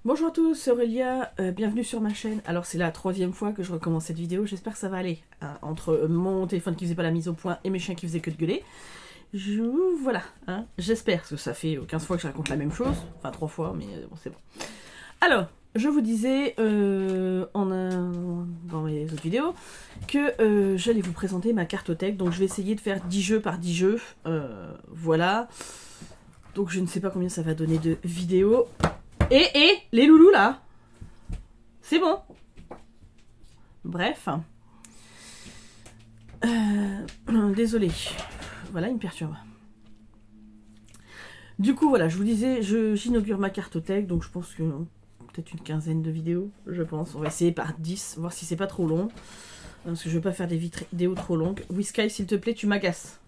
Bonjour à tous, c'est Aurélia, bienvenue sur ma chaîne. Alors c'est la troisième fois que je recommence cette vidéo, j'espère que ça va aller. Hein, entre mon téléphone qui faisait pas la mise au point et mes chiens qui faisaient que de gueuler. Voilà, hein, j'espère, parce que ça fait 15 fois que je raconte la même chose. Enfin 3 fois, mais bon c'est bon. Alors, je vous disais dans mes autres vidéos que j'allais vous présenter ma cartothèque. Donc je vais essayer de faire 10 jeux par 10 jeux. Voilà. Donc je ne sais pas combien ça va donner de vidéos. Et les loulous là, c'est bon. Bref. Désolée. Voilà, il me perturbe. Du coup, voilà, je vous disais, j'inaugure ma cartothèque, donc je pense que peut-être une quinzaine de vidéos, je pense. On va essayer par 10, voir si c'est pas trop long. Parce que je veux pas faire des vidéos trop longues. Whisky, s'il te plaît, tu m'agaces.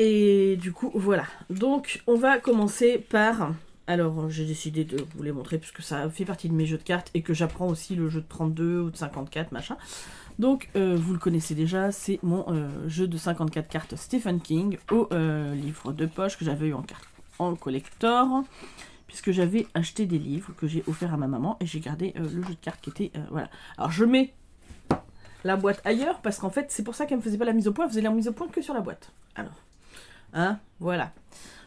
Et du coup, voilà. Donc, on va commencer par... Alors, j'ai décidé de vous les montrer puisque ça fait partie de mes jeux de cartes et que j'apprends aussi le jeu de 32 ou de 54, machin. Donc, vous le connaissez déjà, c'est mon jeu de 54 cartes Stephen King au livre de poche que j'avais eu en collector, puisque j'avais acheté des livres que j'ai offert à ma maman et j'ai gardé le jeu de cartes qui était... voilà. Alors, je mets la boîte ailleurs parce qu'en fait, c'est pour ça qu'elle me faisait pas la mise au point, elle faisait la mise au point que sur la boîte. Alors... Hein, voilà.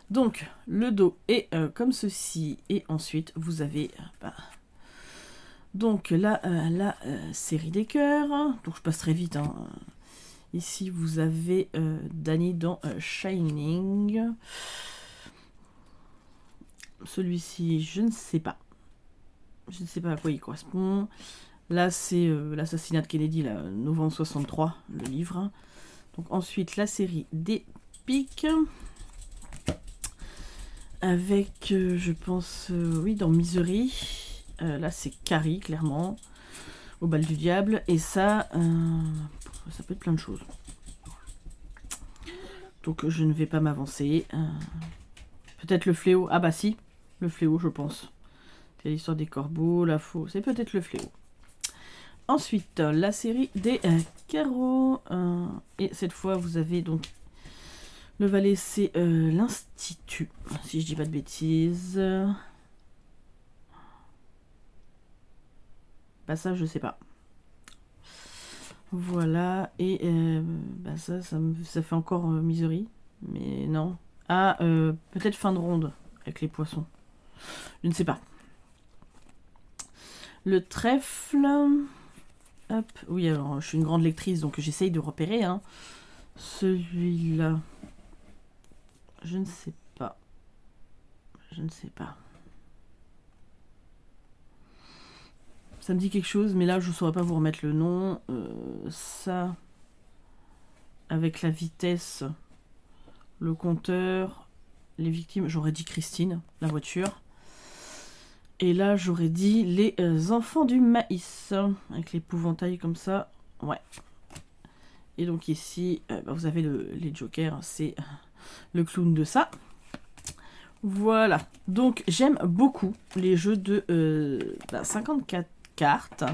Donc, le dos est comme ceci. Et ensuite, vous avez... donc, là, la série des cœurs. Donc, je passe très vite. Hein. Ici, vous avez Danny dans Shining. Celui-ci, je ne sais pas. Je ne sais pas à quoi il correspond. Là, c'est l'assassinat de Kennedy, là, novembre 63, le livre. Donc, ensuite, la série des pique avec je pense oui dans Misery, là c'est Carrie clairement au bal du diable et ça peut être plein de choses, donc je ne vais pas m'avancer. Peut-être le fléau, ah bah si, le fléau je pense, c'est l'histoire des corbeaux, la faux, c'est peut-être le fléau. Ensuite la série des carreaux, et cette fois vous avez donc le valet, c'est l'Institut, si je dis pas de bêtises. Bah ça, je sais pas. Voilà, et ça fait encore Misery, mais non. Ah, peut-être fin de ronde, avec les poissons. Je ne sais pas. Le trèfle... Hop, oui, alors, je suis une grande lectrice, donc j'essaye de repérer, hein. Celui-là... Je ne sais pas. Je ne sais pas. Ça me dit quelque chose, mais là, je ne saurais pas vous remettre le nom. Ça, avec la vitesse, le compteur, les victimes, j'aurais dit Christine, la voiture. Et là, j'aurais dit les enfants du maïs, avec l'épouvantail comme ça. Ouais. Et donc ici, vous avez les jokers, c'est... le clown de ça. Voilà. Donc j'aime beaucoup les jeux de 54 cartes.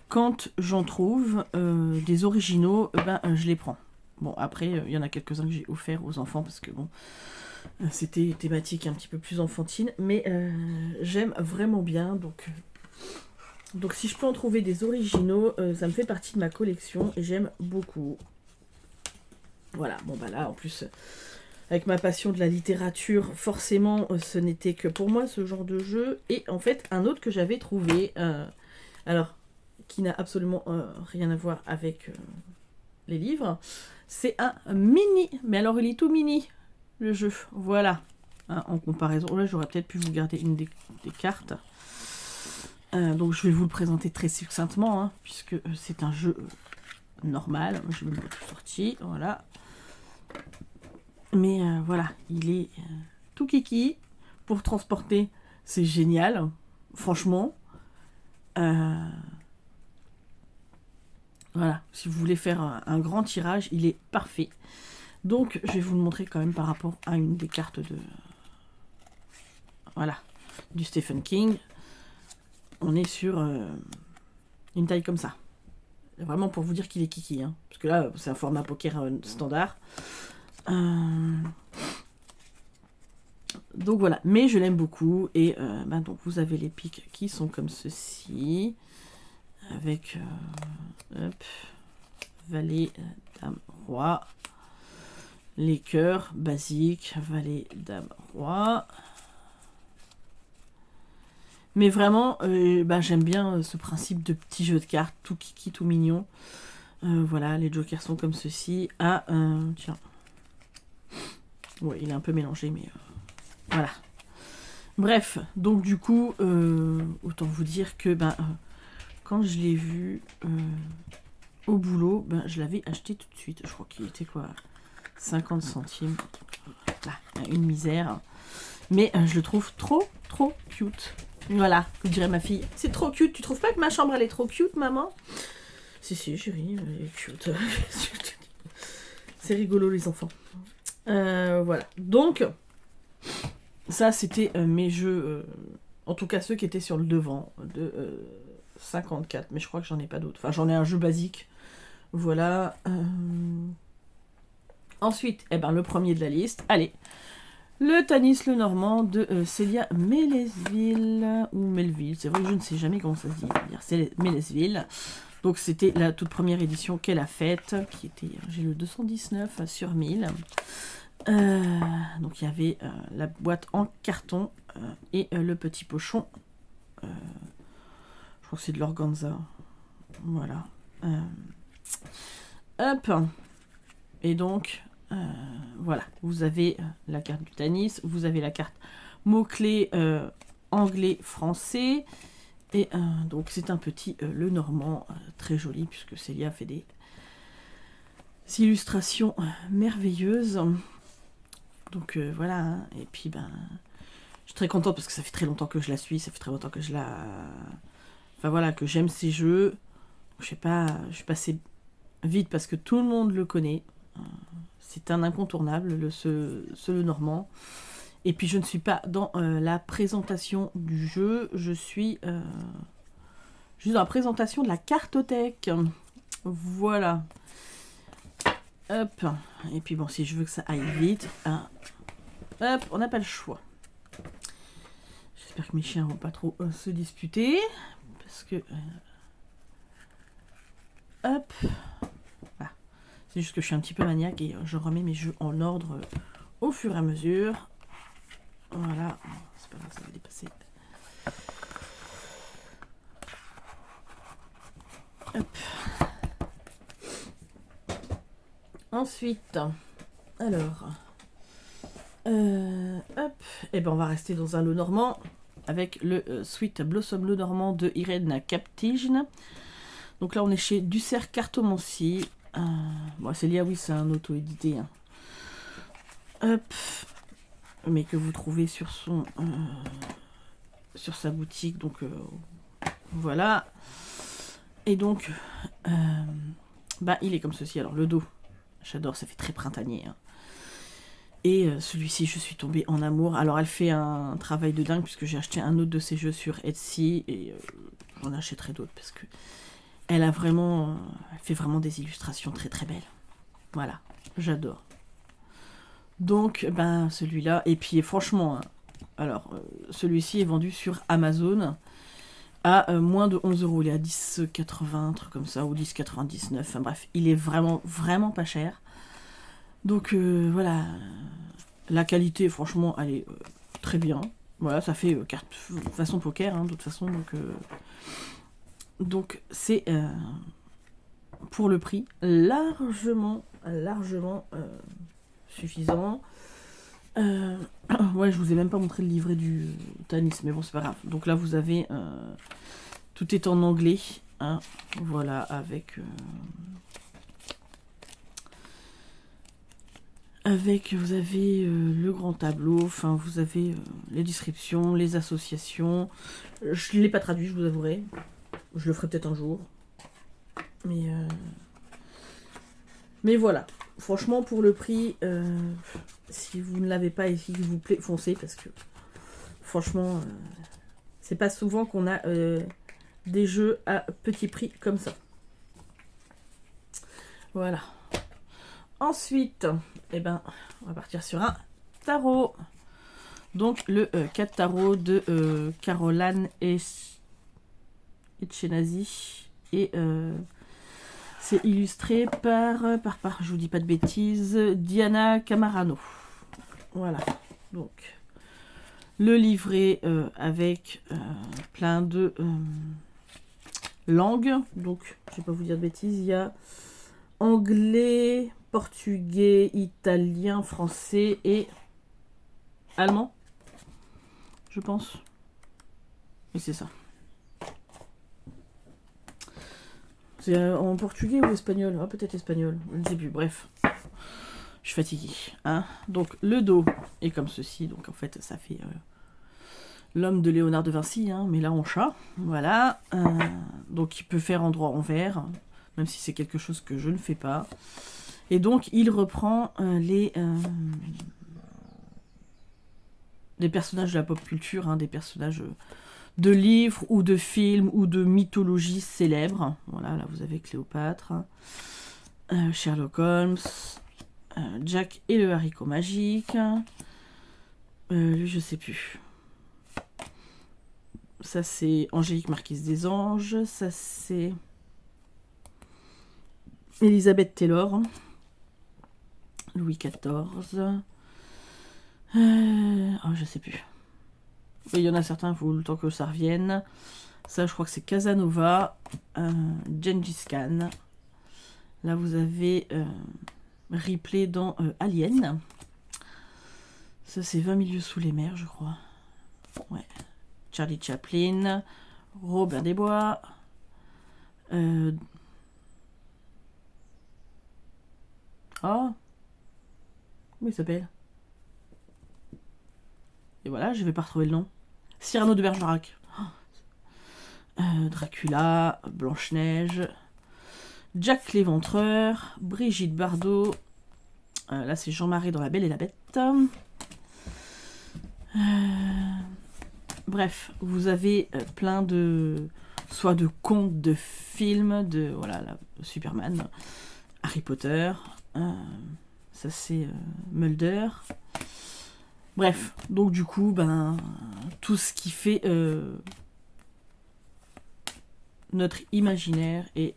Quand j'en trouve des originaux, je les prends. Bon, après, il y en a quelques-uns que j'ai offerts aux enfants parce que bon, c'était thématique un petit peu plus enfantine. Mais j'aime vraiment bien. Donc si je peux en trouver des originaux, ça me fait partie de ma collection et j'aime beaucoup. Voilà, bon bah là en plus, avec ma passion de la littérature, forcément ce n'était que pour moi ce genre de jeu. Et en fait un autre que j'avais trouvé, alors qui n'a absolument rien à voir avec les livres, c'est un mini, mais alors il est tout mini le jeu, voilà, hein, en comparaison. Là j'aurais peut-être pu vous garder une des cartes. Donc je vais vous le présenter très succinctement, hein, puisque c'est un jeu normal. Je vais me tout sorti, voilà. Mais voilà, il est tout kiki pour transporter, c'est génial, franchement. Voilà, si vous voulez faire un grand tirage, il est parfait. Donc je vais vous le montrer quand même par rapport à une des cartes de... Voilà, du Stephen King. On est sur une taille comme ça. Vraiment pour vous dire qu'il est kiki, hein. Parce que là, c'est un format poker standard. Donc voilà, mais je l'aime beaucoup. Et donc vous avez les pics qui sont comme ceci. Avec hop, valet, dame, roi. Les cœurs basiques, valet, dame, roi. Mais vraiment, j'aime bien ce principe de petit jeu de cartes, tout kiki, tout mignon. Voilà, les jokers sont comme ceci. Ah, tiens. Ouais, il est un peu mélangé, mais voilà. Bref, donc du coup, autant vous dire que quand je l'ai vu au boulot, je l'avais acheté tout de suite. Je crois qu'il était quoi, 50 centimes. Là, une misère. Mais je le trouve trop cute. Voilà, je dirais ma fille. C'est trop cute. Tu trouves pas que ma chambre elle est trop cute, maman? Si, chérie, elle est cute. C'est rigolo, les enfants. Voilà. Donc, ça, c'était mes jeux. En tout cas, ceux qui étaient sur le devant de 54. Mais je crois que j'en ai pas d'autres. Enfin, j'en ai un jeu basique. Voilà. Ensuite, le premier de la liste. Allez. Le Tanis le Normand de Célia Mélesville, ou Melville, c'est vrai que je ne sais jamais comment ça se dit, c'est Mélesville. Donc c'était la toute première édition qu'elle a faite, qui était, j'ai le 219 sur 1000. Donc il y avait la boîte en carton et le petit pochon. Je crois que c'est de l'organza. Voilà. Hop. Et donc... voilà, vous avez la carte du Tanis, vous avez la carte mots-clés anglais-français, et donc c'est un petit le Normand, très joli, puisque Célia fait des illustrations merveilleuses. Donc voilà, hein. Et puis je suis très contente parce que ça fait très longtemps que je la suis, ça fait très longtemps que je la... Enfin voilà, que j'aime ces jeux. Je sais pas, je suis passée vite parce que tout le monde le connaît. C'est un incontournable, ce Le Normand. Et puis je ne suis pas dans la présentation du jeu, je suis juste dans la présentation de la cartothèque. Voilà. Hop. Et puis bon, si je veux que ça aille vite, hop, on n'a pas le choix. J'espère que mes chiens vont pas trop se disputer. Parce que... hop. Voilà. C'est juste que je suis un petit peu maniaque et je remets mes jeux en ordre au fur et à mesure. Voilà. C'est pas grave, ça va dépasser. Hop. Ensuite, alors, hop, et on va rester dans un Le Normand avec le Sweet Blossom Le Normand de Irène Captigine. Donc là, on est chez Dussert Cartomancie. Bon, Célia, oui, c'est un auto-édité. Hein. Hop, mais que vous trouvez sur son, sur sa boutique. Donc voilà. Et donc, il est comme ceci. Alors le dos. J'adore, ça fait très printanier. Hein. Et celui-ci, je suis tombée en amour. Alors, elle fait un travail de dingue puisque j'ai acheté un autre de ses jeux sur Etsy et j'en achèterai d'autres parce que elle fait vraiment des illustrations très très belles. Voilà, j'adore. Donc, celui-là. Et puis, franchement, hein, alors, celui-ci est vendu sur Amazon à moins de 11 €. Il est à 10,80, un truc comme ça, ou 10,99. Enfin bref, il est vraiment, vraiment pas cher. Donc voilà, la qualité, franchement, elle est très bien. Voilà, ça fait carte façon poker, hein, de toute façon. Donc c'est pour le prix largement suffisant. Ouais, je vous ai même pas montré le livret du Tanis, mais bon, c'est pas grave. Donc là, vous avez... tout est en anglais. Hein, voilà, avec... vous avez le grand tableau, enfin, vous avez les descriptions, les associations. Je ne l'ai pas traduit, je vous avouerai. Je le ferai peut-être un jour. Mais voilà. Franchement, pour le prix... si vous ne l'avez pas et s'il vous plaît, foncez parce que franchement, c'est pas souvent qu'on a des jeux à petit prix comme ça. Voilà. Ensuite, on va partir sur un tarot. Donc le 4 tarot de Caroline Etchenazi. Et c'est illustré par, je vous dis pas de bêtises, Diana Camarano. Voilà. Donc le livret avec plein de langues. Donc je vais pas vous dire de bêtises. Il y a anglais, portugais, italien, français et allemand, je pense. Et c'est ça. C'est en portugais ou espagnol? Ah, peut-être espagnol, je ne sais plus. Bref, je suis fatiguée. Hein. Donc le dos est comme ceci. Donc en fait, ça fait l'homme de Léonard de Vinci, hein, mais là en chat. Voilà. Donc il peut faire en droit envers, même si c'est quelque chose que je ne fais pas. Et donc il reprend les personnages de la pop culture, hein, des personnages de livres ou de films ou de mythologie célèbres. Voilà, là vous avez Cléopâtre, Sherlock Holmes, Jack et le haricot magique. Lui, je sais plus. Ça, c'est Angélique Marquise des Anges. Ça, c'est Elizabeth Taylor. Louis XIV. Oh, je sais plus. Il y en a certains, il faut le temps que ça revienne. Ça, je crois que c'est Casanova. Gengis Khan. Là, vous avez Ripley dans Alien. Ça, c'est 20 milieux sous les mers, je crois. Ouais. Charlie Chaplin. Robert des Bois. Oh. Comment il s'appelle? Et voilà, je vais pas retrouver le nom. Cyrano de Bergerac. Dracula, Blanche-Neige, Jack l'Éventreur, Brigitte Bardot. Là, c'est Jean-Marie dans La Belle et la Bête. Bref, vous avez plein de... soit de contes, de films, de... Voilà, là, Superman, Harry Potter. Ça, c'est Mulder. Bref, donc du coup, ben, tout ce qui fait notre imaginaire et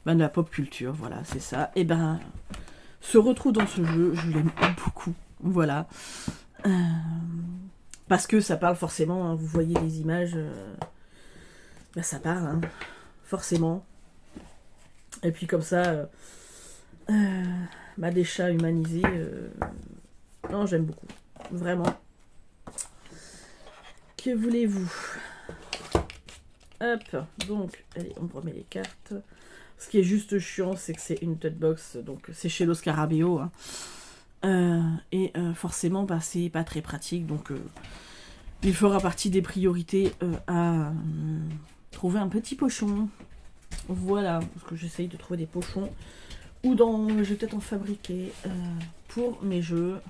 ben, de la pop culture, voilà, c'est ça. Et ben, se retrouve dans ce jeu, je l'aime beaucoup, voilà. Parce que ça parle forcément, hein, vous voyez les images, ben, ça parle, hein, forcément. Et puis comme ça, des chats humanisés, non, j'aime beaucoup, vraiment. Que voulez-vous? Hop, donc, allez, on remet les cartes. Ce qui est juste chiant, c'est que c'est une tote box, donc c'est chez Los Scarabeo. Hein. Forcément, bah, c'est pas très pratique, donc il fera partie des priorités à trouver un petit pochon. Voilà, parce que j'essaye de trouver des pochons. Ou je vais peut-être en fabriquer pour mes jeux.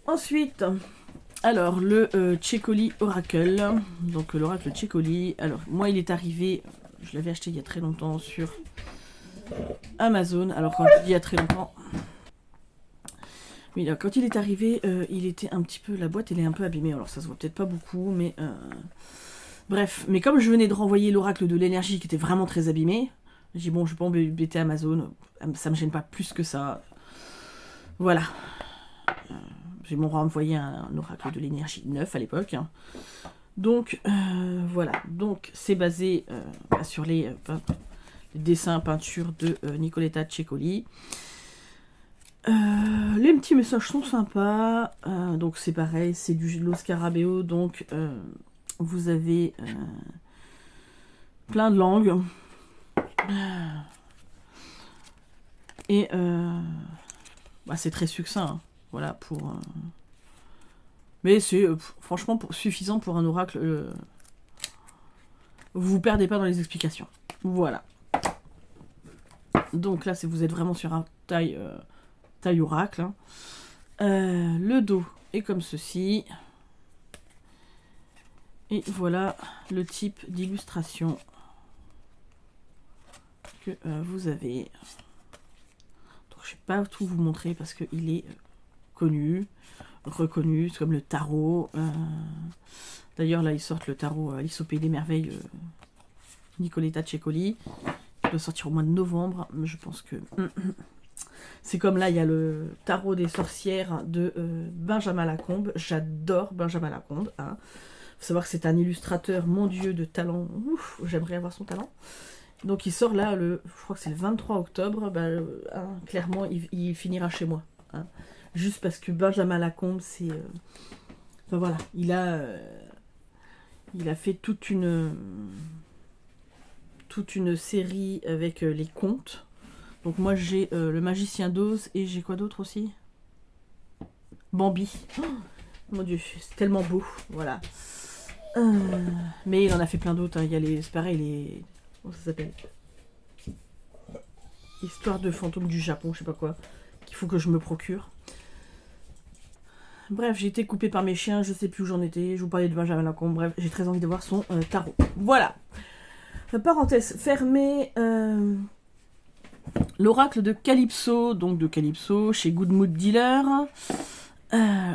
Ensuite... Alors, le Tchekoli Oracle, donc l'oracle Tchekoli. Alors, moi, il est arrivé, je l'avais acheté il y a très longtemps sur Amazon. Alors, quand je dis il y a très longtemps, oui, alors, quand il est arrivé, il était un petit peu, la boîte, elle est un peu abîmée. Alors, ça se voit peut-être pas beaucoup, mais bref. Mais comme je venais de renvoyer l'oracle de l'énergie qui était vraiment très abîmé, j'ai dit bon, je vais pas embêter Amazon, ça me gêne pas plus que ça. Voilà. J'ai mon renvoyé un oracle de l'énergie 9 à l'époque. Donc, voilà. Donc, c'est basé sur les dessins, peintures de Nicoletta Tchekoli. Les petits messages sont sympas. Donc, c'est pareil, c'est du Los Scarabeo. Donc, vous avez plein de langues. Et c'est très succinct. Hein. Voilà, pour... Mais c'est franchement suffisant pour un oracle. Vous vous perdez pas dans les explications. Voilà. Donc là, vous êtes vraiment sur un taille oracle. Hein. Le dos est comme ceci. Et voilà le type d'illustration que vous avez. Donc je ne vais pas tout vous montrer parce qu'il est... connu. reconnus, comme le tarot. D'ailleurs, là, ils sortent le tarot Alice au Pays des Merveilles, Nicoletta Cecoli. Il doit sortir au mois de novembre, mais je pense que... C'est comme là, il y a le tarot des sorcières de Benjamin Lacombe. J'adore Benjamin Lacombe. Hein. Faut savoir que c'est un illustrateur, mon Dieu, de talent. Ouf, j'aimerais avoir son talent. Donc il sort là, je crois que c'est le 23 octobre. Clairement, il finira chez moi. Hein. Juste parce que Benjamin Lacombe, c'est... Enfin voilà, il a fait toute une série avec les contes. Donc moi j'ai le Magicien d'Oz et j'ai quoi d'autre aussi? Bambi. Oh, mon Dieu, c'est tellement beau. Voilà. Mais il en a fait plein d'autres. Hein. Il y a c'est pareil, comment ça s'appelle? Histoire de fantômes du Japon, je sais pas quoi. Qu'il faut que je me procure. Bref, j'ai été coupée par mes chiens, je sais plus où j'en étais. Je vous parlais de Benjamin Lacombe. Bref, j'ai très envie de voir son tarot. Voilà. Parenthèse fermée. L'oracle de Calypso, donc de Calypso, chez Good Mood Dealer.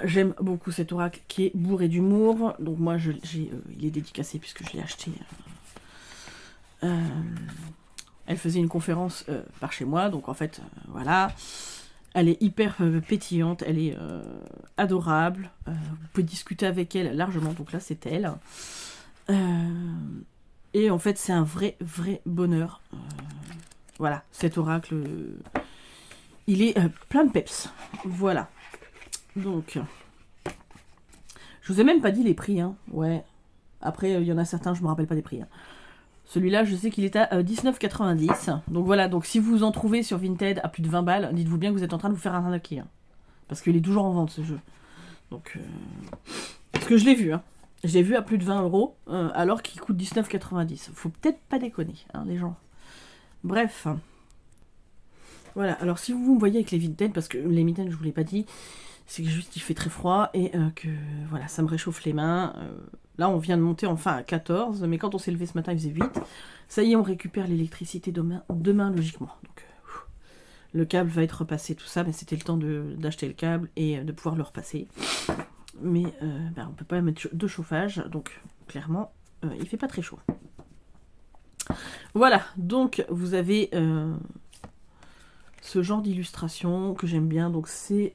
J'aime beaucoup cet oracle qui est bourré d'humour. Donc moi, il est dédicacé puisque je l'ai acheté. Elle faisait une conférence par chez moi, donc en fait, voilà. Elle est hyper pétillante, elle est adorable. Vous pouvez discuter avec elle largement, donc là, c'est elle. Et en fait, c'est un vrai bonheur. Voilà, cet oracle, il est plein de peps. Voilà. Donc, je vous ai même pas dit les prix. Hein. Ouais. Après, il y en a certains, je me rappelle pas des prix. Hein. Celui-là, je sais qu'il est à 19,90. Donc voilà, donc si vous en trouvez sur Vinted à plus de 20 balles, dites-vous bien que vous êtes en train de vous faire arnaquer. Hein. Parce qu'il est toujours en vente, ce jeu. Donc, parce que je l'ai vu. Hein. Je l'ai vu à plus de 20 euros, alors qu'il coûte 19,90. Faut peut-être pas déconner, hein, les gens. Bref. Voilà, alors si vous me voyez avec les Vinted, parce que les Vinted, je vous l'ai pas dit, c'est que juste il fait très froid et que voilà, ça me réchauffe les mains. Là, on vient de monter enfin à 14, mais quand on s'est levé ce matin, il faisait 8. Ça y est, on récupère l'électricité demain logiquement. Donc, le câble va être repassé, tout ça, mais c'était le temps d'acheter le câble et de pouvoir le repasser. Mais on peut pas mettre de chauffage, donc clairement, il fait pas très chaud. Voilà, donc vous avez ce genre d'illustration que j'aime bien. Donc c'est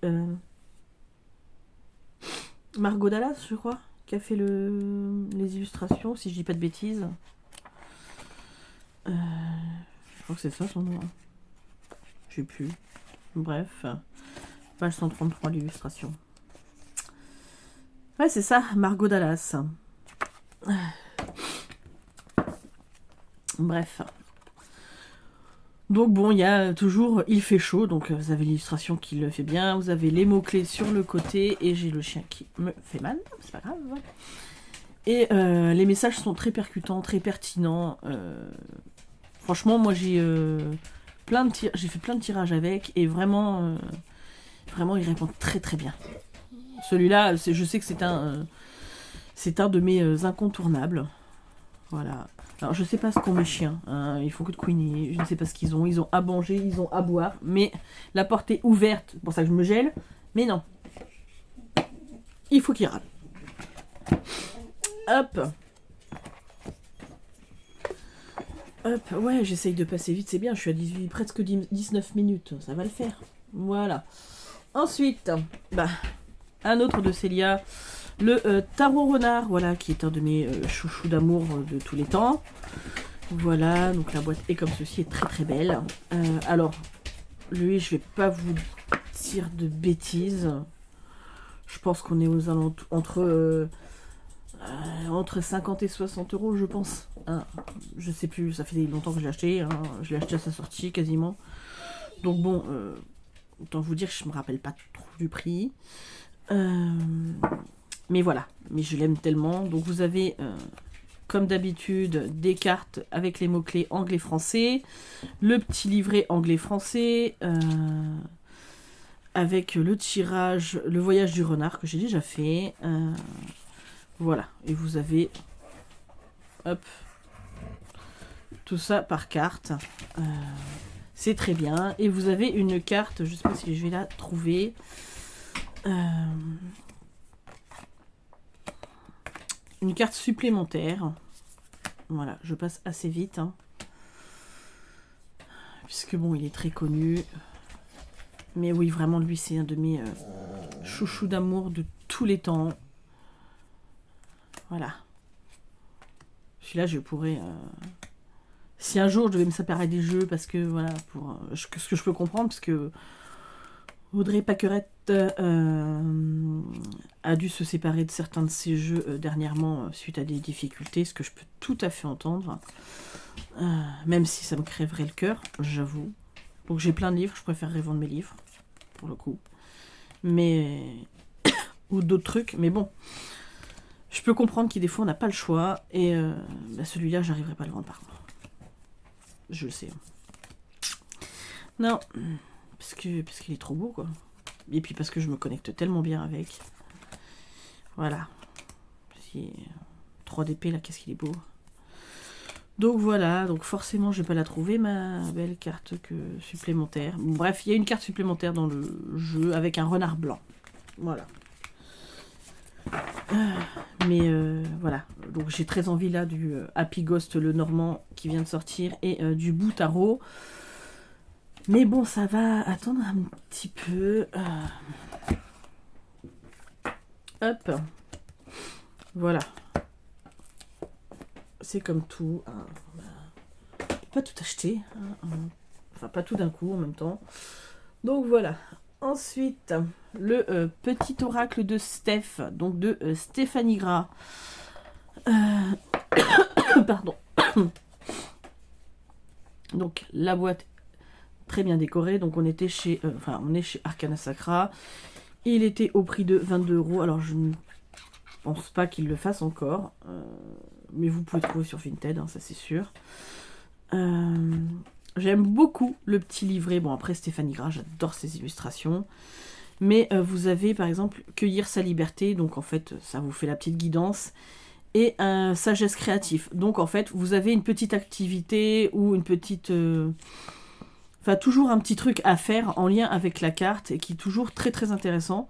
Margot Dallas, je crois, qui a fait les illustrations, si je dis pas de bêtises. Je crois que c'est ça son nom. Je sais plus. Bref, page 133, l'illustration. Ouais, c'est ça, Margot Dallas. Bref. Donc bon, il y a toujours il fait chaud, donc vous avez l'illustration qui le fait bien, vous avez les mots-clés sur le côté, et j'ai le chien qui me fait mal, c'est pas grave. Et les messages sont très percutants, très pertinents. Franchement, moi j'ai fait plein de tirages avec, et vraiment, il répond très très bien. Celui-là, je sais que c'est un de mes incontournables. Voilà. Alors, je sais pas ce qu'ont mes chiens. Hein. Ils font que de couiner. Je ne sais pas ce qu'ils ont. Ils ont à manger, ils ont à boire. Mais la porte est ouverte. C'est pour ça que je me gèle. Mais non. Il faut qu'ils râlent. Hop. Hop. Ouais, j'essaye de passer vite. C'est bien. Je suis à presque 19 minutes. Ça va le faire. Voilà. Ensuite, un autre de Célia. Le tarot renard, voilà, qui est un de mes chouchous d'amour de tous les temps. Voilà, donc la boîte est comme ceci, est très très belle. Alors, lui, je vais pas vous dire de bêtises. Je pense qu'on est aux alentours entre 50 et 60 euros, je pense. Hein, je sais plus, ça fait longtemps que je l'ai acheté. Hein, je l'ai acheté à sa sortie quasiment. Donc bon, autant vous dire que je me rappelle pas trop du prix. Mais voilà, mais je l'aime tellement. Donc vous avez, comme d'habitude, des cartes avec les mots-clés anglais-français, le petit livret anglais-français, avec le tirage, le voyage du renard que j'ai déjà fait. Voilà, et vous avez, hop, tout ça par carte. C'est très bien. Et vous avez une carte, je ne sais pas si je vais la trouver. une carte supplémentaire. Voilà, je passe assez vite. Hein, puisque bon, il est très connu. Mais oui, vraiment, lui, c'est un de mes chouchous d'amour de tous les temps. Voilà. Celui-là, je pourrais... Si un jour, je devais me séparer des jeux, parce que, voilà, pour ce que je peux comprendre, parce que Audrey Paquerette a dû se séparer de certains de ses jeux dernièrement suite à des difficultés, ce que je peux tout à fait entendre. Même si ça me crèverait le cœur, j'avoue. Donc j'ai plein de livres, je préférerais vendre mes livres, pour le coup. Mais... ou d'autres trucs, mais bon. Je peux comprendre qu'il des fois on n'a pas le choix, et celui-là, j'arriverai pas à le vendre par contre. Je le sais. Non, parce qu'il est trop beau, quoi. Et puis parce que je me connecte tellement bien avec. Voilà. 3DP, là, qu'est-ce qu'il est beau. Donc voilà, donc forcément je vais pas la trouver, ma belle carte supplémentaire. Bref, il y a une carte supplémentaire dans le jeu avec un renard blanc. Voilà. Mais voilà, donc j'ai très envie là du Happy Ghost le Normand qui vient de sortir et du Boutaro. Mais bon, ça va attendre un petit peu. Hop. Voilà. C'est comme tout. Pas tout acheter. Enfin, pas tout d'un coup en même temps. Donc voilà. Ensuite, le petit oracle de Steph, donc de Stéphanie Gras. Pardon. Donc la boîte très bien décorée. Donc on était chez, on est chez Arcana Sacra. Il était au prix de 22 €. Alors je ne pense pas qu'il le fasse encore, mais vous pouvez trouver sur Vinted, hein, ça c'est sûr. J'aime beaucoup le petit livret. Bon, après Stéphanie Gras, j'adore ses illustrations. Mais vous avez par exemple Cueillir sa liberté. Donc en fait, ça vous fait la petite guidance. Et sagesse créative. Donc en fait, vous avez une petite activité ou une petite... Enfin, toujours un petit truc à faire en lien avec la carte et qui est toujours très très intéressant.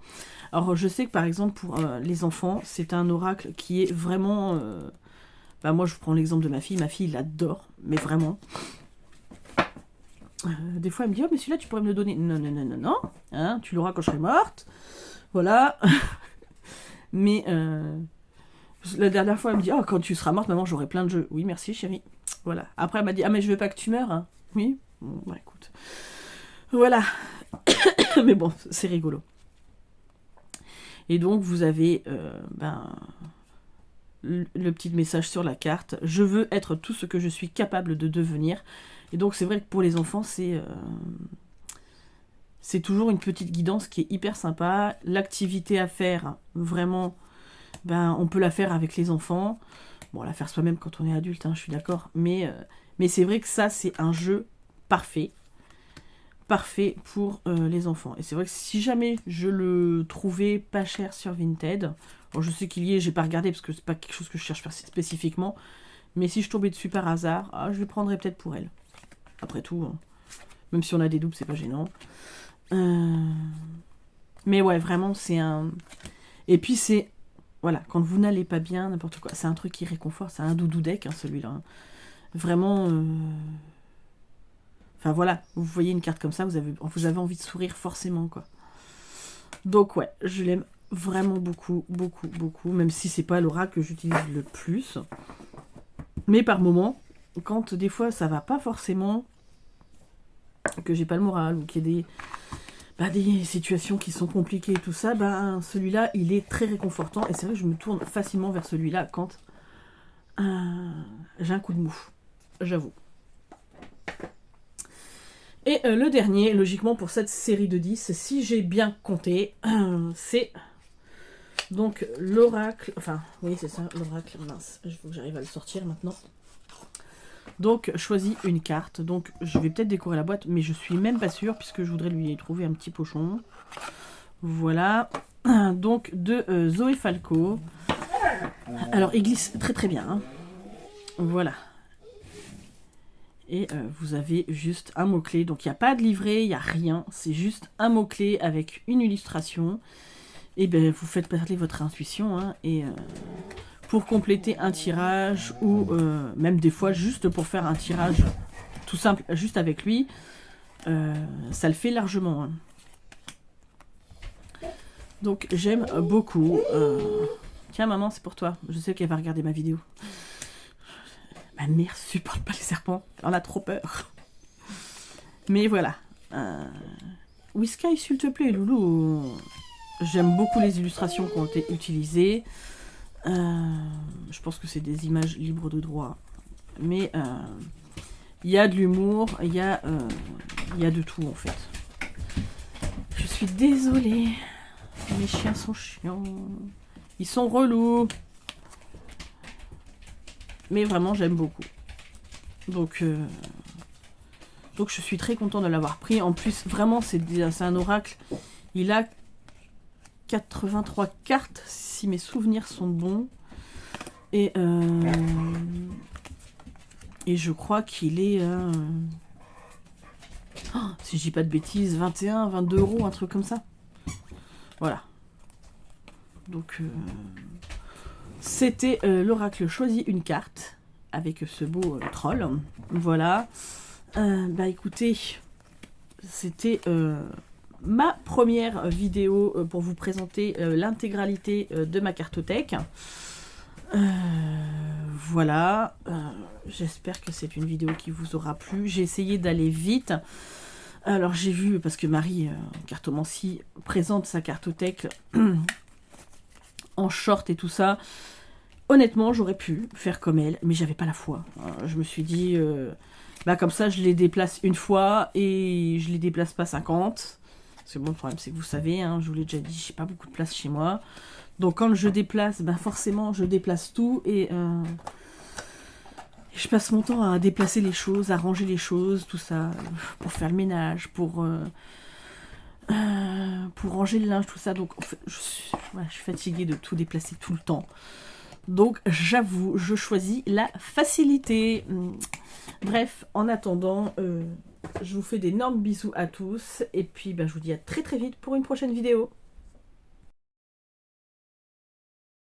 Alors je sais que par exemple pour les enfants, c'est un oracle qui est vraiment... moi je vous prends l'exemple de ma fille l'adore, mais vraiment... des fois, elle me dit, oh, mais celui-là, tu pourrais me le donner. Non, non, non, non, non. Hein, tu l'auras quand je serai morte. Voilà. Mais la dernière fois, elle me dit, oh, quand tu seras morte, maman, j'aurai plein de jeux. Oui, merci, chérie. Voilà. Après, elle m'a dit, ah, mais je veux pas que tu meurs. Hein. Oui. Bon, bah, écoute. Voilà. Mais bon, c'est rigolo. Et donc, vous avez le petit message sur la carte. Je veux être tout ce que je suis capable de devenir. Et donc c'est vrai que pour les enfants, c'est toujours une petite guidance qui est hyper sympa. L'activité à faire, vraiment, on peut la faire avec les enfants. Bon, la faire soi-même quand on est adulte, hein, je suis d'accord. Mais c'est vrai que ça, c'est un jeu parfait. Parfait pour les enfants. Et c'est vrai que si jamais je le trouvais pas cher sur Vinted, bon, je sais qu'il y est, j'ai pas regardé parce que c'est pas quelque chose que je cherche spécifiquement. Mais si je tombais dessus par hasard, je le prendrais peut-être pour elle. Après tout, hein. Même si on a des doubles, c'est pas gênant. Mais ouais, vraiment, c'est un... Et puis c'est... Voilà, quand vous n'allez pas bien, n'importe quoi, c'est un truc qui réconforte. C'est un doudou deck, hein, celui-là. Hein. Vraiment... Enfin voilà, vous voyez une carte comme ça, vous avez envie de sourire forcément, quoi. Donc ouais, je l'aime vraiment beaucoup, beaucoup, beaucoup. Même si c'est pas l'aura que j'utilise le plus. Mais par moment... Quand des fois ça va pas forcément, que j'ai pas le moral ou qu'il y a des situations qui sont compliquées et tout ça, celui-là il est très réconfortant et c'est vrai que je me tourne facilement vers celui-là quand j'ai un coup de mou, j'avoue. Et le dernier, logiquement pour cette série de 10, si j'ai bien compté, c'est donc l'oracle, enfin oui c'est ça, l'oracle, mince, il faut que j'arrive à le sortir maintenant. Donc, choisis une carte. Donc, je vais peut-être décorer la boîte, mais je suis même pas sûre, puisque je voudrais lui trouver un petit pochon. Voilà. Donc, de Zoé Falco. Alors, il glisse très très bien. Hein. Voilà. Et vous avez juste un mot-clé. Donc, il n'y a pas de livret, il n'y a rien. C'est juste un mot-clé avec une illustration. Et vous faites parler votre intuition. Hein, et pour compléter un tirage ou même des fois juste pour faire un tirage tout simple juste avec lui, ça le fait largement. Hein. Donc j'aime beaucoup. Tiens maman, c'est pour toi. Je sais qu'elle va regarder ma vidéo. Ma mère supporte pas les serpents. Elle en a trop peur. Mais voilà. Whisky, s'il te plaît, loulou. J'aime beaucoup les illustrations qui ont été utilisées. Je pense que c'est des images libres de droit. Mais il y a de l'humour, il y a de tout en fait. Je suis désolée. Mes chiens sont chiants. Ils sont relous. Mais vraiment, j'aime beaucoup. Donc je suis très contente de l'avoir pris. En plus, vraiment, c'est un oracle. Il a 83 cartes, si mes souvenirs sont bons. Et je crois qu'il est... si je dis pas de bêtises, 21, 22 €, un truc comme ça. Voilà. Donc, c'était l'oracle choisit une carte avec ce beau troll. Voilà. Bah écoutez, c'était ma première vidéo pour vous présenter l'intégralité de ma cartothèque. Voilà. J'espère que c'est une vidéo qui vous aura plu. J'ai essayé d'aller vite. Alors j'ai vu, parce que Marie, cartomancie, présente sa cartothèque en short et tout ça. Honnêtement, j'aurais pu faire comme elle, mais j'avais pas la foi. Je me suis dit, bah comme ça, je les déplace une fois et je les déplace pas 50. Parce que bon, le problème, c'est que vous savez, hein, je vous l'ai déjà dit, j'ai pas beaucoup de place chez moi. Donc quand je déplace, bah forcément, je déplace tout et je passe mon temps à déplacer les choses, à ranger les choses, tout ça, pour faire le ménage, pour ranger le linge, tout ça. Donc en fait, je suis fatiguée de tout déplacer tout le temps. Donc j'avoue, je choisis la facilité. Bref, en attendant, je vous fais d'énormes bisous à tous. Et puis je vous dis à très très vite pour une prochaine vidéo.